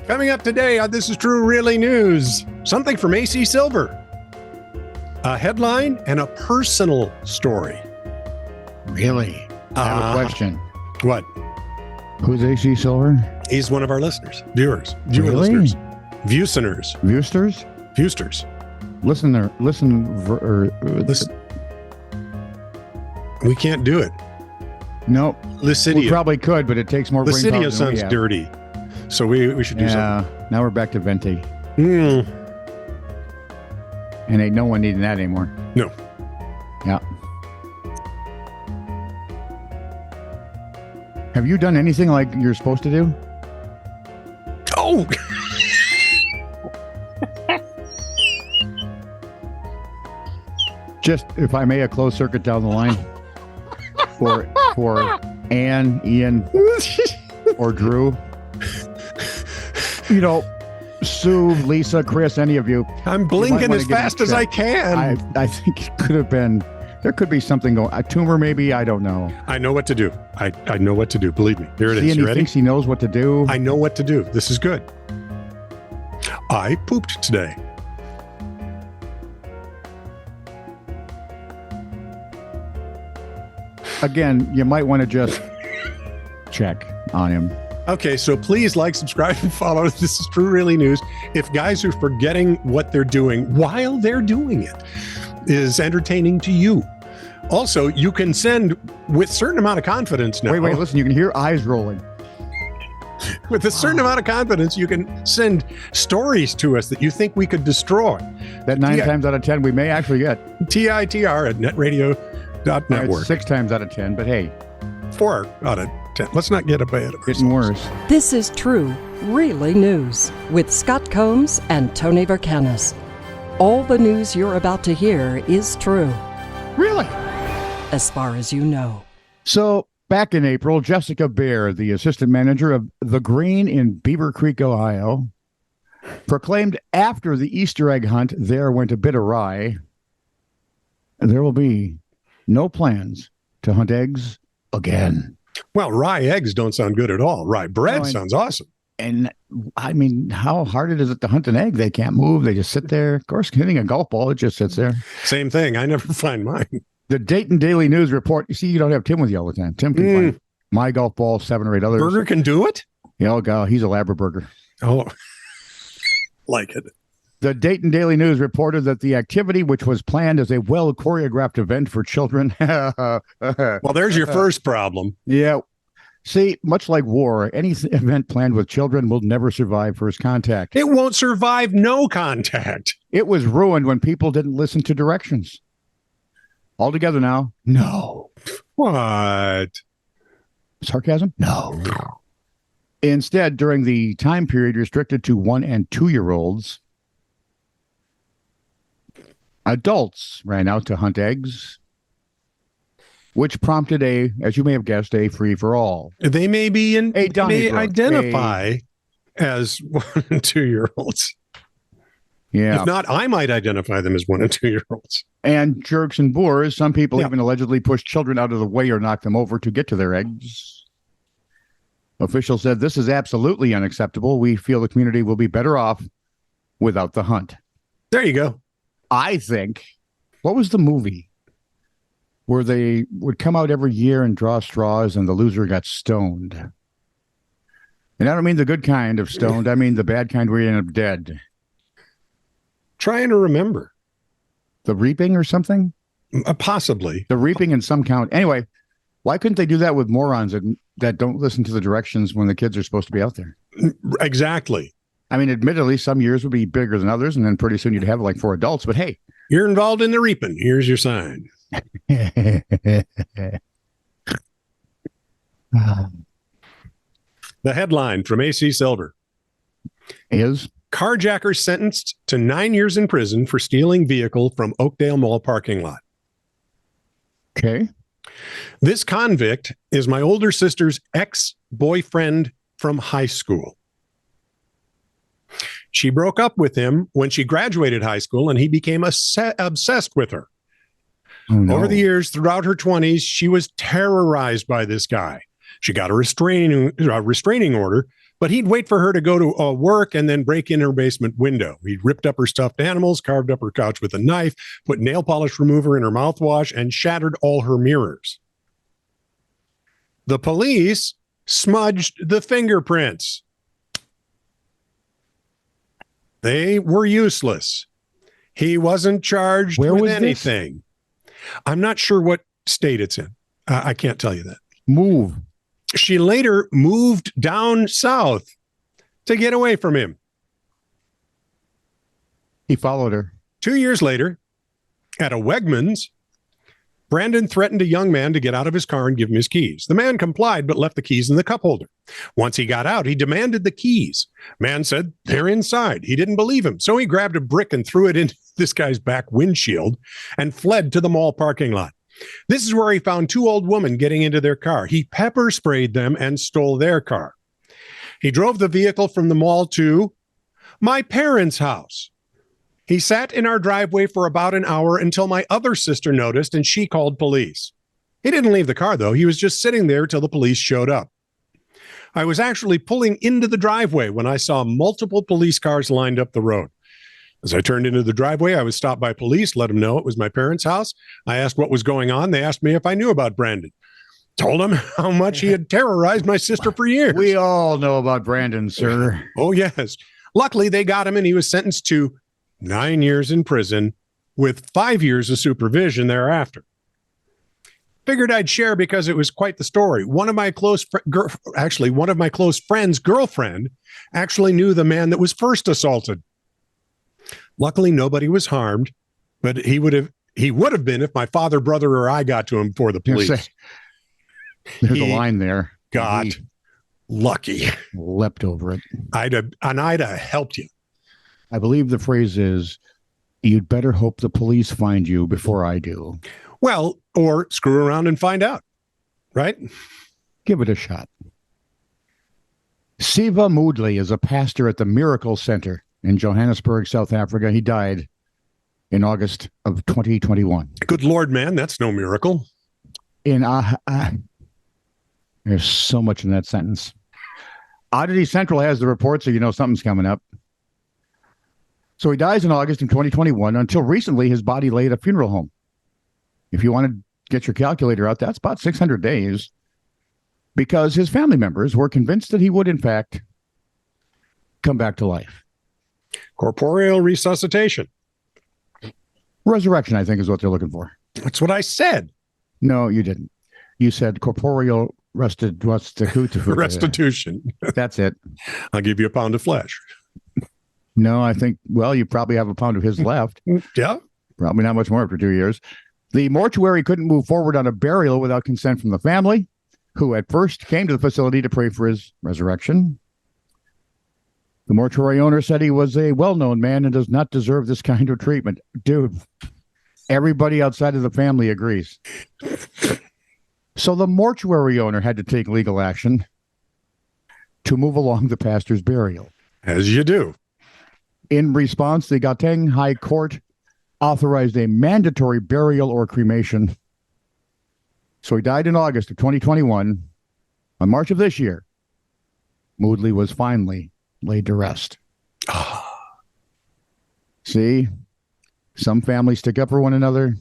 Coming up today on This Is True Really News, something from AC Silver, a headline and a personal story. Really? I have a question. What? Who's AC Silver? He's one of our listeners, viewers, viewer Really? listeners, viewsters, Viewsters? viewsters. Listen. We can't do it. Nope. We Lycidia. probably could, but it takes more brain power Lycidia than sounds we have. dirty, so we should do something. Yeah. Now we're back to Venti, Mm, and ain't no one needing that anymore. no. Yeah. Have you done anything like you're supposed to do? Oh, Just, if I may, a closed circuit down the line for Ann, Ian, or Drew. You know, Sue, Lisa, Chris, any of you. I'm might blinking wanna as get fast it as I checked. can. I think it could have been, there could be something going, a tumor maybe, I don't know. I know what to do. I know what to do. Believe me. Here it See, is. and You he ready? thinks he knows what to do. I know what to do. This is good. I pooped today. Again, you might want to just check on him. Okay, so please like, subscribe, and follow. This is True Really News. If guys are forgetting what they're doing while they're doing it is entertaining to you. Also, you can send with certain amount of confidence now. Wait, listen, you can hear eyes rolling. With a certain amount of confidence, you can send stories to us that you think we could destroy. That 9 Yeah. times out of 10 we may actually get. TITR@netradio.network. It's 6 times out of 10, but hey, 4 out of 10. Let's not get ahead of getting ourselves. worse. This is True, Really News with Scott Combs and Tony Vercanis. All the news you're about to hear is true, Really? as far as you know. So, back in April, Jessica Bear, the assistant manager of The Green in Beaver Creek, Ohio, proclaimed after the Easter egg hunt there went a bit awry, there will be no plans to hunt eggs again. Well, rye eggs don't sound good at all. Rye bread No, and- sounds awesome. And I mean, how hard is it to hunt an egg? They can't move. They just sit there. Of course, hitting a golf ball, it just sits there. Same thing. I never find mine. The Dayton Daily News report. You see, you don't have Tim with you all the time. Tim can find my golf ball, 7 or 8 others. Burger can do it? Yeah, oh, God, he's a Labrador. Oh, like it. The Dayton Daily News reported that the activity, which was planned as a well-choreographed event for children. Well, there's your first problem. Yeah. See, much like war, any event planned with children will never survive first contact. It won't survive no contact. It was ruined when people didn't listen to directions. All together now? No. What? Sarcasm? No. Instead, during the time period restricted to 1 and 2-year-olds, adults ran out to hunt eggs, which prompted as you may have guessed, a free-for-all. They may be in, Hey, they Donnie may Brooke, identify as 1 and 2-year-olds. Yeah. If not, I might identify them as 1 and 2-year-olds. And jerks and boors, some people Yeah. even allegedly push children out of the way or knock them over to get to their eggs. Officials said this is absolutely unacceptable. We feel the community will be better off without the hunt. There you go. I think, what was the movie where they would come out every year and draw straws and the loser got stoned? And I don't mean the good kind of stoned. I mean the bad kind where you end up dead. Trying to remember. The Reaping or something? Possibly. The Reaping in some count. Anyway, why couldn't they do that with morons that don't listen to the directions when the kids are supposed to be out there? Exactly. I mean, admittedly, some years would be bigger than others, and then pretty soon you'd have like 4 adults. But hey, You're involved in the reaping. Here's your sign. The headline from AC Silver. is Carjacker sentenced to 9 years in prison for stealing vehicle from Oakdale Mall parking lot. okay. This convict is my older sister's ex-boyfriend from high school. She broke up with him when she graduated high school, and he became obsessed with her. Oh, no. Over the years, throughout her 20s, she was terrorized by this guy. She got a restraining order But he'd wait for her to go to work and then break in her basement window. He ripped up her stuffed animals, carved up her couch with a knife, put nail polish remover in her mouthwash, and shattered all her mirrors. The police smudged the fingerprints. They were useless. He wasn't charged with anything. I'm not sure what state it's in. I can't tell you that. Move. She later moved down south to get away from him. He followed her. 2 years later, at a Wegmans, Brandon threatened a young man to get out of his car and give him his keys. The man complied, but left the keys in the cup holder. Once he got out, he demanded the keys. Man said, they're inside. He didn't believe him, so he grabbed a brick and threw it into this guy's back windshield and fled to the mall parking lot. This is where he found two old women getting into their car. He pepper sprayed them and stole their car. He drove the vehicle from the mall to my parents' house. He sat in our driveway for about an hour until my other sister noticed and she called police. He didn't leave the car, though. He was just sitting there till the police showed up. I was actually pulling into the driveway when I saw multiple police cars lined up the road. As I turned into the driveway, I was stopped by police, let them know it was my parents' house. I asked what was going on. They asked me if I knew about Brandon. Told him how much he had terrorized my sister for years. We all know about Brandon, sir. Oh, yes. Luckily, they got him and he was sentenced to 9 years in prison with 5 years of supervision thereafter. Figured I'd share because it was quite the story. One of my close friend's girlfriend actually knew the man that was first assaulted. Luckily, nobody was harmed, but he would have been if my father, brother, or I got to him before the police. There's a line there. Got lucky. Leapt over it. I'd have helped you. I believe the phrase is, you'd better hope the police find you before I do. Well, or screw around and find out, right? Give it a shot. Siva Moodley is a pastor at the Miracle Center in Johannesburg, South Africa. He died in August of 2021. Good Lord, man, that's no miracle. There's so much in that sentence. Oddity Central has the report, so you know something's coming up. So he dies in August of 2021. Until recently, his body lay at a funeral home. If you want to get your calculator out, that's about 600 days, because his family members were convinced that he would, in fact, come back to life. Corporeal resuscitation. Resurrection, I think, is what they're looking for. That's what I said. No, you didn't. You said corporeal restitution. That's it. I'll give you a pound of flesh. No, I think, well, you probably have a pound of his left. Yeah. Probably not much more after 2 years. The mortuary couldn't move forward on a burial without consent from the family, who at first came to the facility to pray for his resurrection. The mortuary owner said he was a well-known man and does not deserve this kind of treatment. Dude, everybody outside of the family agrees. So the mortuary owner had to take legal action to move along the pastor's burial. As you do. In response, the Gauteng High Court authorized a mandatory burial or cremation. So he died in August of 2021. On March of this year, Moodley was finally laid to rest. See, some families stick up for one another.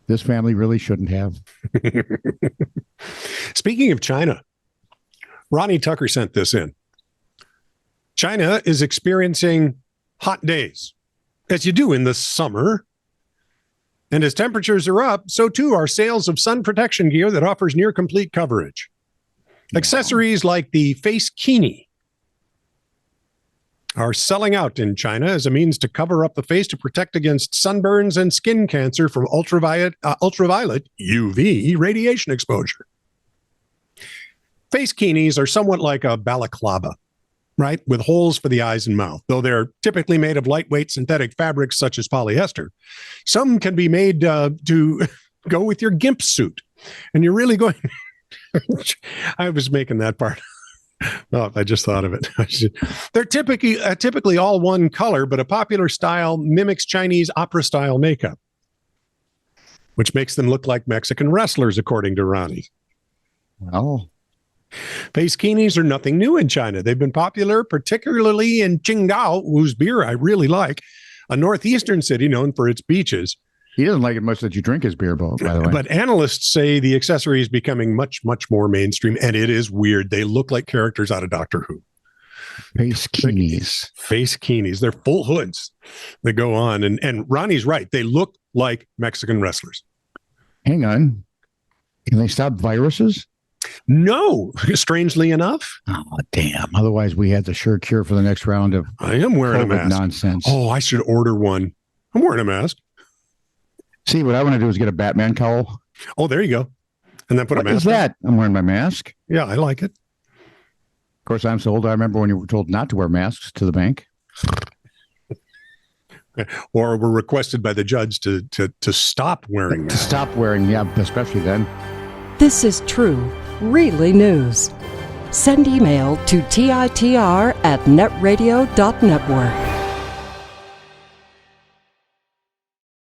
This family really shouldn't have. Speaking of China, Ronnie Tucker sent this in. China is experiencing hot days, as you do in the summer. And as temperatures are up, so too are sales of sun protection gear that offers near complete coverage. Wow. Accessories like the Facekinis are selling out in China as a means to cover up the face to protect against sunburns and skin cancer from ultraviolet UV radiation exposure. Facekinis are somewhat like a balaclava, right? With holes for the eyes and mouth. Though they're typically made of lightweight synthetic fabrics such as polyester, some can be made to go with your GIMP suit. And you're really going... I was making that part. Oh, I just thought of it. They're typically all one color, but a popular style mimics Chinese opera-style makeup, which makes them look like Mexican wrestlers, according to Ronnie. Well, Facekinis are nothing new in China. They've been popular, particularly in Qingdao, whose beer I really like, a northeastern city known for its beaches. He doesn't like it much that you drink his beer, by the way. But analysts say the accessory is becoming much, much more mainstream, and it is weird. They look like characters out of Doctor Who. Facekinis. They're full hoods that go on. And Ronnie's right. They look like Mexican wrestlers. Hang on. Can they stop viruses? No, strangely enough. Oh, damn. Otherwise, we had the sure cure for the next round of I am wearing COVID a mask. Nonsense. Oh, I should order one. I'm wearing a mask. See, what I want to do is get a Batman cowl. Oh, there you go. And then put What a mask is that? I'm wearing my mask. Yeah, I like it. Of course, I'm so old. I remember when you were told not to wear masks to the bank. Or were requested by the judge to stop wearing To masks. stop wearing, yeah, especially then. This is true, really news. Send email to TITR@netradio.network.